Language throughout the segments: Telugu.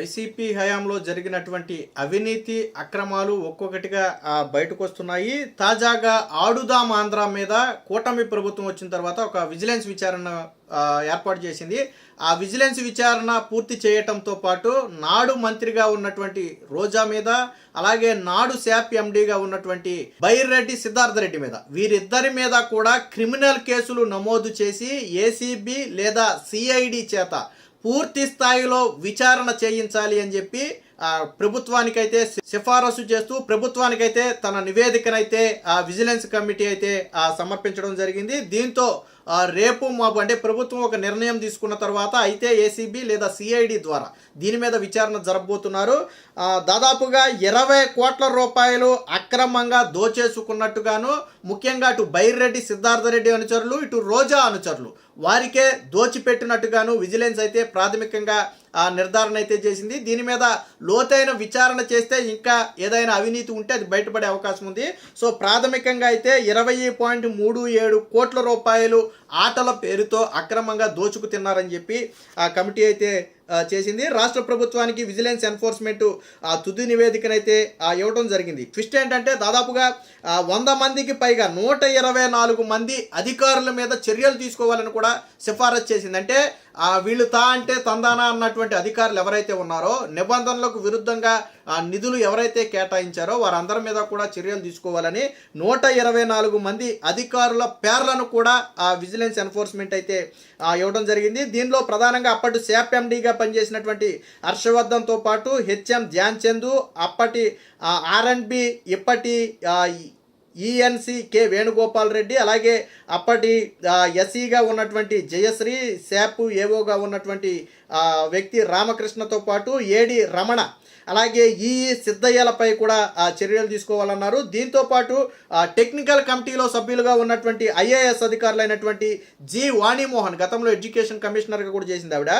వైసీపీ హయాంలో జరిగినటువంటి అవినీతి అక్రమాలు ఒక్కొక్కటిగా బయటకు వస్తున్నాయి. తాజాగా ఆడుదాం ఆంధ్ర మీద కూటమి ప్రభుత్వం వచ్చిన తర్వాత ఒక విజిలెన్స్ విచారణ ఏర్పాటు చేసింది. ఆ విజిలెన్స్ విచారణ పూర్తి చేయటంతో పాటు నాడు మంత్రిగా ఉన్నటువంటి రోజా మీద, అలాగే నాడు శాప్ ఎండీగా ఉన్నటువంటి బైరెడ్డి సిద్ధార్థ రెడ్డి మీద, వీరిద్దరి మీద కూడా క్రిమినల్ కేసులు నమోదు చేసి ఏసీబీ లేదా సిఐడి చేత పూర్తి స్థాయిలో విచారణ చేయించాలి అని చెప్పి ప్రభుత్వానికైతే సిఫారసు చేస్తూ ప్రభుత్వానికైతే తన నివేదికనైతే విజిలెన్స్ కమిటీ అయితే సమర్పించడం జరిగింది. దీంతో రేపు మాపు అంటే ప్రభుత్వం ఒక నిర్ణయం తీసుకున్న తర్వాత అయితే ఏసీబీ లేదా సిఐడి ద్వారా దీని మీద విచారణ జరగబోతున్నారు. దాదాపుగా 20 కోట్ల రూపాయలు అక్రమంగా దోచేసుకున్నట్టుగాను, ముఖ్యంగా అటు బైరెడ్డి సిద్ధార్థ రెడ్డి అనుచరులు, ఇటు రోజా అనుచరులు వారికే దోచిపెట్టినట్టుగాను విజిలెన్స్ అయితే ప్రాథమికంగా నిర్ధారణ అయితే చేసింది. దీని మీద లోతైన విచారణ చేస్తే ఇంకా ఏదైనా అవినీతి ఉంటే అది బయటపడే అవకాశం ఉంది. సో ప్రాథమికంగా అయితే 20.37 కోట్ల రూపాయలు ఆటల పేరుతో అక్రమంగా దోచుకు తిన్నారని చెప్పి ఆ కమిటీ అయితే చేసింది. రాష్ట్ర ప్రభుత్వానికి విజిలెన్స్ ఎన్ఫోర్స్మెంట్ తుది నివేదికనైతే ఇవ్వడం జరిగింది. ట్విస్ట్ ఏంటంటే దాదాపుగా 100 మందికి పైగా 124 మంది అధికారుల మీద చర్యలు తీసుకోవాలని కూడా సిఫారసు చేసింది. అంటే వీళ్ళు అంటే తందానా అన్నటువంటి అధికారులు ఎవరైతే ఉన్నారో, నిబంధనలకు విరుద్ధంగా నిధులు ఎవరైతే కేటాయించారో వారందరి మీద కూడా చర్యలు తీసుకోవాలని 124 మంది అధికారుల పేర్లను కూడా విజిలెన్స్ ఎన్ఫోర్స్మెంట్ అయితే ఇవ్వడం జరిగింది. దీనిలో ప్రధానంగా అప్పటి శాప్ ఎండీగా పనిచేసినటువంటి హర్షవర్ధన్తో పాటు హెచ్ఎం ధ్యాన్ చందు, అప్పటి ఆర్ఎండ్బి ఇప్పటి ఈఎన్సి కె వేణుగోపాల్ రెడ్డి, అలాగే అప్పటి ఎస్ఈగా ఉన్నటువంటి జయశ్రీ, శాప్ ఏవోగా ఉన్నటువంటి వ్యక్తి రామకృష్ణతో పాటు ఏడి రమణ, అలాగే ఈ సిద్ధయ్యలపై కూడా చర్యలు తీసుకోవాలన్నారు. దీంతో పాటు టెక్నికల్ కమిటీలో సభ్యులుగా ఉన్నటువంటి ఐఏఎస్ అధికారులైనటువంటి జి వాణిమోహన్, గతంలో ఎడ్యుకేషన్ కమిషనర్గా కూడా చేసింది ఆవిడ,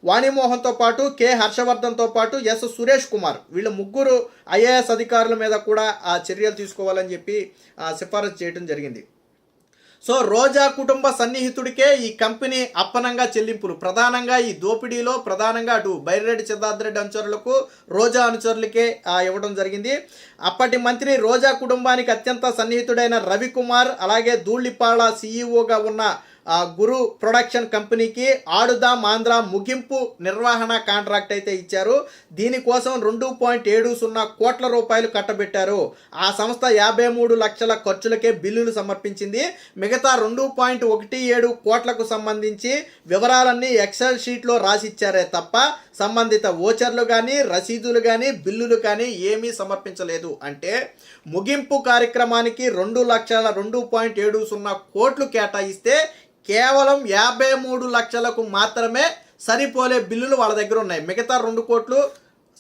వాణిమోహన్తో పాటు కె హర్షవర్ధన్తో పాటు ఎస్ సురేష్ కుమార్, వీళ్ళ ముగ్గురు ఐఏఎస్ అధికారుల మీద కూడా చర్యలు తీసుకోవాలని చెప్పి సిఫారసు చేయడం జరిగింది. సో రోజా కుటుంబ సన్నిహితుడికే ఈ కంపెనీ అప్పనంగా చెల్లింపులు, ప్రధానంగా ఈ దోపిడీలో ప్రధానంగా అటు బైరెడ్డి సిద్ధార్థ రెడ్డి అనుచరులకు, రోజా అనుచరులకే ఇవ్వడం జరిగింది. అప్పటి మంత్రి రోజా కుటుంబానికి అత్యంత సన్నిహితుడైన రవికుమార్, అలాగే ధూళిపాళ సీఈఓగా ఉన్న గురు ప్రొడక్షన్ కంపెనీకి ఆడుదాం ఆంధ్ర ముగింపు నిర్వహణ కాంట్రాక్ట్ అయితే ఇచ్చారు. దీనికోసం 2.70 కోట్ల రూపాయలు కట్టబెట్టారు. ఆ సంస్థ 53 లక్షల ఖర్చులకే బిల్లులు సమర్పించింది. మిగతా 2.17 కోట్లకు సంబంధించి వివరాలన్నీ ఎక్సెల్ షీట్లో రాసిచ్చారే తప్ప సంబంధిత ఓచర్లు కానీ, రసీదులు కానీ, బిల్లులు కానీ ఏమీ సమర్పించలేదు. అంటే ముగింపు కార్యక్రమానికి 2.70 కోట్లు కేటాయిస్తే కేవలం 53 లక్షలకు మాత్రమే సరిపోలే బిల్లులు వాళ్ళ దగ్గర ఉన్నాయి. మిగతా 2 కోట్లు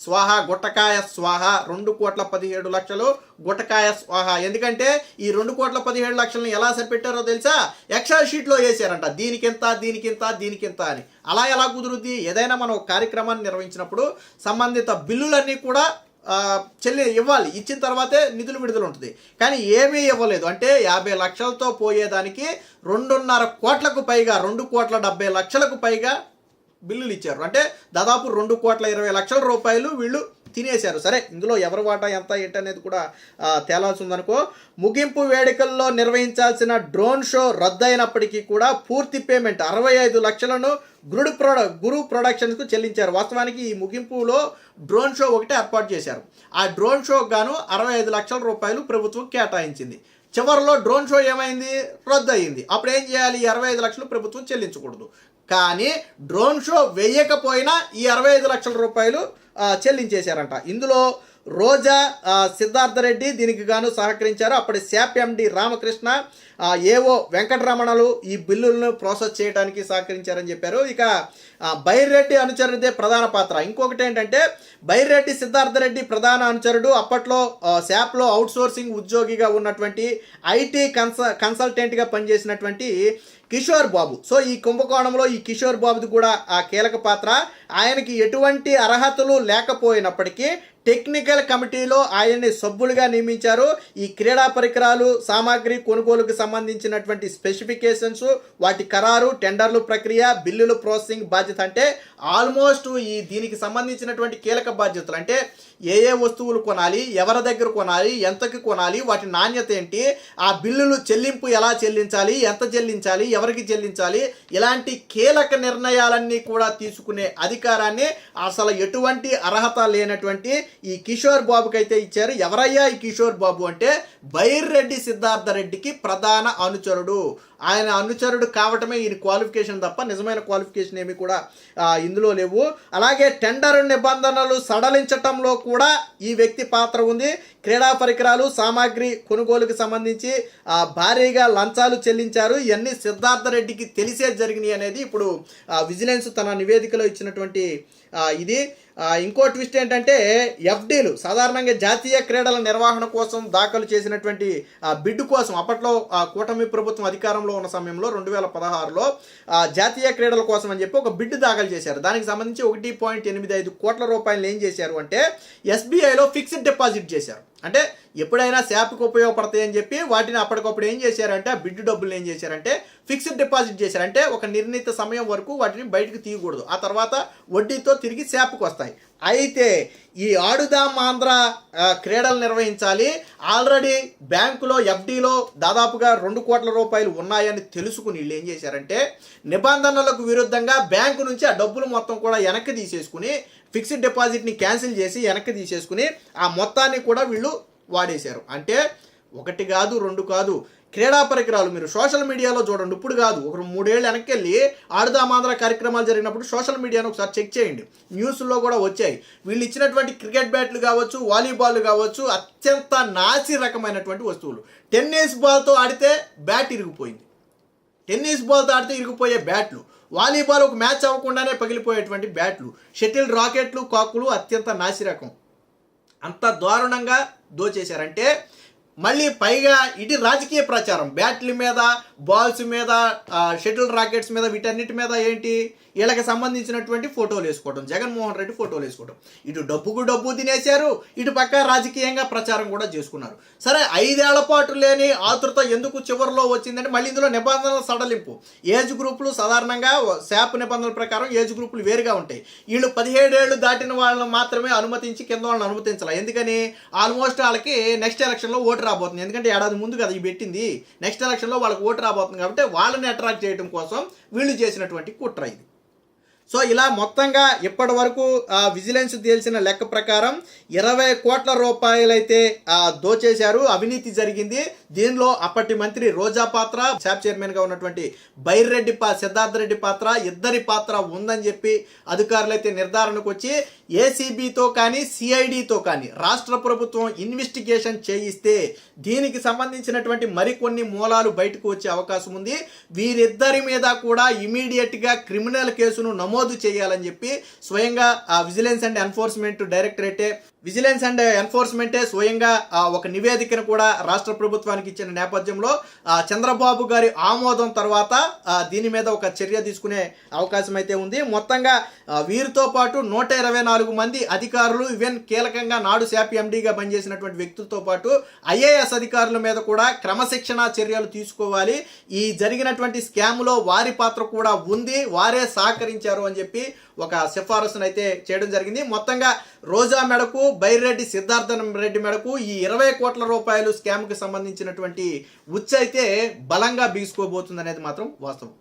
స్వాహా, గుట్టకాయ స్వాహా, 2.17 గుట్టకాయ స్వాహా. ఎందుకంటే ఈ 2.17 ఎలా సరిపెట్టారో తెలుసా? ఎక్సెల్ షీట్లో వేసారంట, దీనికింత దీనికింత దీనికింత అని. అలా ఎలా కుదురుద్ది? ఏదైనా మనం కార్యక్రమాన్ని నిర్వహించినప్పుడు సంబంధిత బిల్లులన్నీ కూడా ఇవ్వాలి, ఇచ్చిన తర్వాతే నిధులు విడుదల ఉంటుంది. కానీ ఏమీ ఇవ్వలేదు. అంటే 50 లక్షలతో పోయేదానికి 2.5 కోట్లకు పైగా, 2.70 పైగా బిల్లులు ఇచ్చారు. అంటే దాదాపు 2.20 రూపాయలు వీళ్ళు తినేశారు. సరే, ఇందులో ఎవరి వాటా ఎంత ఏంటనేది కూడా తేలాల్సి ఉందనుకో. ముగింపు వేడుకల్లో నిర్వహించాల్సిన డ్రోన్ షో రద్దయినప్పటికీ కూడా పూర్తి పేమెంట్ 65 లక్షలను గురు ప్రొడక్షన్స్కు చెల్లించారు. వాస్తవానికి ఈ ముగింపులో డ్రోన్ షో ఒకటి ఏర్పాటు చేశారు. ఆ డ్రోన్ షోకు గాను 65 లక్షల రూపాయలు ప్రభుత్వం కేటాయించింది. చివరిలో డ్రోన్ షో ఏమైంది? రద్దు అయింది. అప్పుడు ఏం చేయాలి? 65 లక్షలు ప్రభుత్వం చెల్లించకూడదు. కానీ డ్రోన్ షో వేయకపోయినా ఈ 65 లక్షల రూపాయలు చెల్లించేశారంట. ఇందులో రోజా, సిద్ధార్థ రెడ్డి దీనికి గాను సహకరించారు. అప్పటి శాప్ ఎండి రామకృష్ణ, ఏవో వెంకటరమణలు ఈ బిల్లులను ప్రాసెస్ చేయడానికి సహకరించారని చెప్పారు. ఇక బైరెడ్డి అనుచరుడిదే ప్రధాన పాత్ర. ఇంకొకటి ఏంటంటే బైరెడ్డి సిద్ధార్థ రెడ్డి ప్రధాన అనుచరుడు అప్పట్లో శాప్లో అవుట్సోర్సింగ్ ఉద్యోగిగా ఉన్నటువంటి ఐటీ కన్సల్టెంట్గా పనిచేసినటువంటి కిషోర్ బాబు. సో ఈ కుంభకోణంలో ఈ కిషోర్ బాబుది కూడా కీలక పాత్ర. ఆయనకి ఎటువంటి అర్హతలు లేకపోయినప్పటికీ టెక్నికల్ కమిటీలో ఆయన్ని సభ్యులుగా నియమించారు. ఈ క్రీడా పరికరాలు సామాగ్రి కొనుగోలుకు సంబంధించినటువంటి స్పెసిఫికేషన్స్, వాటి ఖరారు, టెండర్లు ప్రక్రియ, బిల్లులు ప్రాసెసింగ్ బాధ్యత, అంటే ఆల్మోస్ట్ దీనికి సంబంధించినటువంటి కీలక బాధ్యతలు, అంటే ఏ వస్తువులు కొనాలి, ఎవరి దగ్గర కొనాలి, ఎంతకి కొనాలి, వాటి నాణ్యత ఏంటి, ఆ బిల్లులు చెల్లింపు ఎలా చెల్లించాలి, ఎంత చెల్లించాలి, ఎవరికి చెల్లించాలి, ఇలాంటి కీలక నిర్ణయాలన్నీ కూడా తీసుకునే అధికారాన్ని అసలు ఎటువంటి అర్హత లేనటువంటి ఈ కిషోర్ బాబుకి అయితే ఇచ్చారు. ఎవరయ్యా ఈ కిషోర్ బాబు అంటే బైర్రెడ్డి సిద్ధార్థ రెడ్డికి ప్రధాన అనుచరుడు. ఆయన అనుచరుడు కావటమే ఈయన క్వాలిఫికేషన్ తప్ప నిజమైన క్వాలిఫికేషన్ ఏమి కూడా ఇందులో లేవు. అలాగే టెండర్ నిబంధనలు సడలించటంలో కూడా ఈ వ్యక్తి పాత్ర ఉంది. క్రీడా పరికరాలు సామాగ్రి కొనుగోలుకు సంబంధించి భారీగా లంచాలు చెల్లించారు. ఇవన్నీ సిద్ధార్థ రెడ్డికి తెలిసే జరిగినాయి అనేది ఇప్పుడు విజిలెన్స్ తన నివేదికలో ఇచ్చినటువంటి ఇది. ఇంకో ట్విస్ట్ ఏంటంటే ఎఫ్డీలు సాధారణంగా జాతీయ క్రీడల నిర్వహణ కోసం దాఖలు చేసినటువంటి బిడ్ కోసం అప్పట్లో కూటమి ప్రభుత్వం అధికారంలో ఉన్న సమయంలో 2016లో జాతీయ క్రీడల కోసం అని చెప్పి ఒక బిడ్ దాఖలు చేశారు. దానికి సంబంధించి 1.85 కోట్ల రూపాయలు ఏం చేశారు అంటే ఎస్బీఐలో ఫిక్స్డ్ డిపాజిట్ చేశారు. అంటే ఎప్పుడైనా శాప్కి ఉపయోగపడతాయి అని చెప్పి వాటిని అప్పటికప్పుడు ఏం చేశారంటే ఆ బిడ్డు డబ్బులు ఏం చేశారంటే ఫిక్స్డ్ డిపాజిట్ చేశారంటే ఒక నిర్ణీత సమయం వరకు వాటిని బయటకు తీయకూడదు, ఆ తర్వాత వడ్డీతో తిరిగి శాప్కి వస్తాయి. అయితే ఈ ఆడుదాం ఆంధ్ర క్రీడలు నిర్వహించాలి, ఆల్రెడీ బ్యాంకులో ఎఫ్డీలో దాదాపుగా 2 కోట్ల రూపాయలు ఉన్నాయని తెలుసుకుని వీళ్ళు ఏం చేశారంటే నిబంధనలకు విరుద్ధంగా బ్యాంకు నుంచి ఆ డబ్బులు మొత్తం కూడా వెనక్కి తీసేసుకుని ఫిక్స్డ్ డిపాజిట్ని క్యాన్సిల్ చేసి వెనక్కి తీసేసుకుని ఆ మొత్తాన్ని కూడా వీళ్ళు వాడేశారు. అంటే 1 కాదు 2 కాదు, క్రీడా పరికరాలు మీరు సోషల్ మీడియాలో చూడండి. ఇప్పుడు కాదు, ఒక 3 ఏళ్ళు వెనక్కి వెళ్ళి ఆడుదామాంధ్ర కార్యక్రమాలు జరిగినప్పుడు సోషల్ మీడియాను ఒకసారి చెక్ చేయండి, న్యూస్లో కూడా వచ్చాయి. వీళ్ళు ఇచ్చినటువంటి క్రికెట్ బ్యాట్లు కావచ్చు, వాలీబాల్ కావచ్చు, అత్యంత నాసి రకమైనటువంటి వస్తువులు. టెన్నిస్ బాల్తో ఆడితే బ్యాట్ ఇరిగిపోయింది, టెన్నిస్ బాల్తో ఆడితే ఇరిగిపోయే బ్యాట్లు, వాలీబాల్ ఒక మ్యాచ్ అవ్వకుండానే పగిలిపోయేటువంటి బ్యాట్లు, షటిల్ రాకెట్లు, కాకులు అత్యంత నాసిరకం. అంత దారుణంగా దోచేశారంటే మళ్ళీ పైగా ఇది రాజకీయ ప్రచారం. బ్యాట్ల మీద, బాల్స్ మీద, షటిల్ రాకెట్స్ మీద, వీటన్నిటి మీద ఏంటి వీళ్ళకి సంబంధించినటువంటి ఫోటోలు వేసుకోవడం, జగన్మోహన్ రెడ్డి ఫోటోలు వేసుకోవడం. ఇటు డబ్బుకు డబ్బు తినేశారు, ఇటు పక్క రాజకీయంగా ప్రచారం కూడా చేసుకున్నారు. సరే 5 ఏళ్ల పాటు లేని ఆతృత ఎందుకు చివరిలో వచ్చిందంటే మళ్ళీ ఇందులో నిబంధనల సడలింపు. ఏజ్ గ్రూపులు సాధారణంగా శాప్ నిబంధనల ప్రకారం ఏజ్ గ్రూపులు వేరుగా ఉంటాయి. వీళ్ళు 17 ఏళ్ళు దాటిన వాళ్ళని మాత్రమే అనుమతించి కింద వాళ్ళని అనుమతించాలి. ఎందుకని ఆల్మోస్ట్ వాళ్ళకి నెక్స్ట్ ఎలక్షన్లో ఓటు రాబోతుంది. ఎందుకంటే ఏడాది ముందు కదా ఇవి పెట్టింది, నెక్స్ట్ ఎలక్షన్లో వాళ్ళకి ఓటు రాబోతుంది కాబట్టి వాళ్ళని అట్రాక్ట్ చేయడం కోసం వీళ్ళు చేసినటువంటి కుట్ర ఇది. సో ఇలా మొత్తంగా ఇప్పటి వరకు విజిలెన్స్ తేల్చిన లెక్క ప్రకారం 20 కోట్ల రూపాయలైతే దోచేశారు, అవినీతి జరిగింది. దీనిలో అప్పటి మంత్రి రోజా పాత్ర, శాప్ చైర్మన్గా ఉన్నటువంటి బైర్రెడ్డి సిద్ధార్థ రెడ్డి పాత్ర, ఇద్దరి పాత్ర ఉందని చెప్పి అధికారులైతే నిర్ధారణకు వచ్చి ఏసీబీతో కానీ సిఐడితో కానీ రాష్ట్ర ప్రభుత్వం ఇన్వెస్టిగేషన్ చేయిస్తే దీనికి సంబంధించినటువంటి మరికొన్ని మూలాలు బయటకు వచ్చే అవకాశం ఉంది. వీరిద్దరి మీద కూడా ఇమీడియట్గా క్రిమినల్ కేసును నమోదు చేయాలని చెప్పి స్వయంగా విజిలెన్స్ అండ్ ఎన్ఫోర్స్మెంటే స్వయంగా ఒక నివేదికను కూడా రాష్ట్ర ప్రభుత్వానికి ఇచ్చిన నేపథ్యంలో చంద్రబాబు గారి ఆమోదం తర్వాత దీని మీద ఒక చర్య తీసుకునే అవకాశం అయితే ఉంది. మొత్తంగా వీరితో పాటు 124 మంది అధికారులు, ఈవెన్ కీలకంగా నాడు శాప్ ఎండీగా పనిచేసినటువంటి వ్యక్తులతో పాటు ఐఏఎస్ అధికారుల మీద కూడా క్రమశిక్షణ చర్యలు తీసుకోవాలి. ఈ జరిగినటువంటి స్కామ్లో వారి పాత్ర కూడా ఉంది, వారే సహకరించారు అని చెప్పి ఒక సిఫారసును అయితే చేయడం జరిగింది. మొత్తంగా రోజా మెడకు, బైర్రెడ్డి సిద్ధార్థ రెడ్డి మెడకు ఈ 20 కోట్ల రూపాయలు స్కామ్కి సంబంధించినటువంటి ఉచ్చు అయితే బలంగా బీసుకోబోతుంది అనేది మాత్రం వాస్తవం.